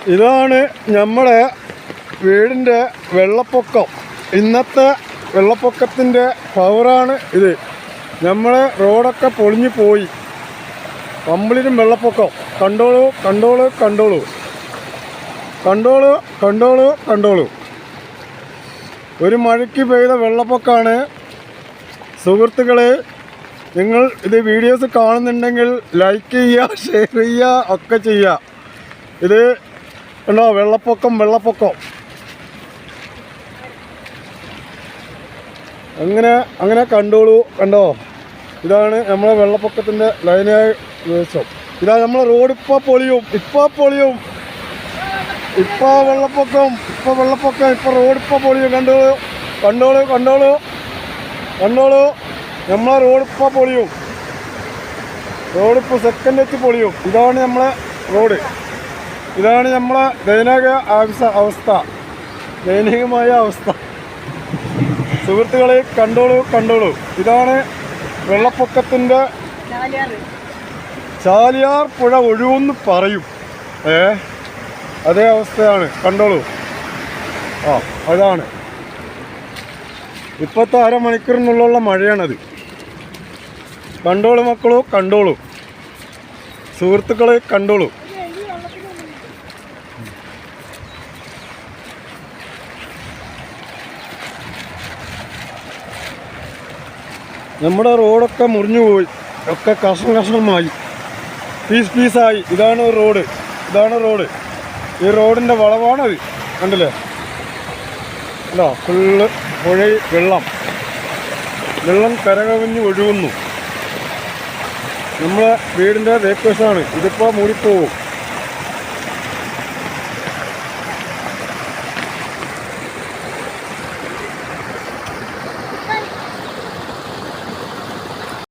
ഇതാണ് നമ്മുടെ വീടിൻ്റെ വെള്ളപ്പൊക്കം. ഇന്നത്തെ വെള്ളപ്പൊക്കത്തിൻ്റെ പവറാണ് ഇത്. നമ്മളെ റോഡൊക്കെ പൊളിഞ്ഞു പോയി. കംപ്ലീറ്റും വെള്ളപ്പൊക്കം. കണ്ടോളൂ കണ്ടോളൂ കണ്ടോളൂ കണ്ടോളൂ കണ്ടോളൂ കണ്ടോളൂ. ഒരു മഴയ്ക്ക് പെയ്ത വെള്ളപ്പൊക്കമാണ് സുഹൃത്തുക്കളെ. നിങ്ങൾ ഇത് വീഡിയോസ് കാണുന്നുണ്ടെങ്കിൽ ലൈക്ക് ചെയ്യുക, ഷെയർ ചെയ്യുക, ഒക്കെ ചെയ്യുക. ഇത് കണ്ടോ, വെള്ളപ്പൊക്കം വെള്ളപ്പൊക്കം. അങ്ങനെ കണ്ടോളൂ. കണ്ടോ, ഇതാണ് നമ്മളെ വെള്ളപ്പൊക്കത്തിൻ്റെ ലൈനായ ദിവസം. ഇതാ നമ്മളെ റോഡ് ഇപ്പോൾ പൊളിയും. ഇപ്പോൾ വെള്ളപ്പൊക്കം. ഇപ്പോൾ റോഡ് ഇപ്പോൾ പൊളിയും. കണ്ടോളൂ കണ്ടോളൂ കണ്ടോളൂ കണ്ടോളൂ. നമ്മളെ റോഡ് ഇപ്പോൾ പൊളിയും. റോഡ് ഇപ്പോൾ സെക്കൻഡ് വെച്ച് പൊളിയും. ഇതാണ് നമ്മളെ റോഡ്. ഇതാണ് നമ്മളെ ദയനീയമായ അവസ്ഥ. സുഹൃത്തുക്കളെ കണ്ടോളൂ കണ്ടോളൂ. ഇതാണ് വെള്ളപ്പൊക്കത്തിൻ്റെ ചാലിയാർ പുഴ ഒഴുകുമെന്ന് പറയും. അതേ അവസ്ഥയാണ്. കണ്ടോളൂ. അതാണ് ഇപ്പോഴത്തെ അരമണിക്കൂറിനുള്ള മഴയാണത്. കണ്ടോളൂ മക്കളോ, കണ്ടോളൂ സുഹൃത്തുക്കളെ, കണ്ടോളൂ. നമ്മുടെ റോഡൊക്കെ മുറിഞ്ഞു പോയി. ഒക്കെ കഷ്ണമായി, പീസായി. ഇതാണ് റോഡ്. ഈ റോഡിൻ്റെ വളവാണത്. കണ്ടില്ലേ? അല്ല, ഫുള്ള് പുഴ വെള്ളം കരകവിഞ്ഞ് ഒഴുകുന്നു. നമ്മളെ വീടിൻ്റെ ബേക്ക് വശമാണ്. ഇതിപ്പോൾ മൂടിപ്പോവും.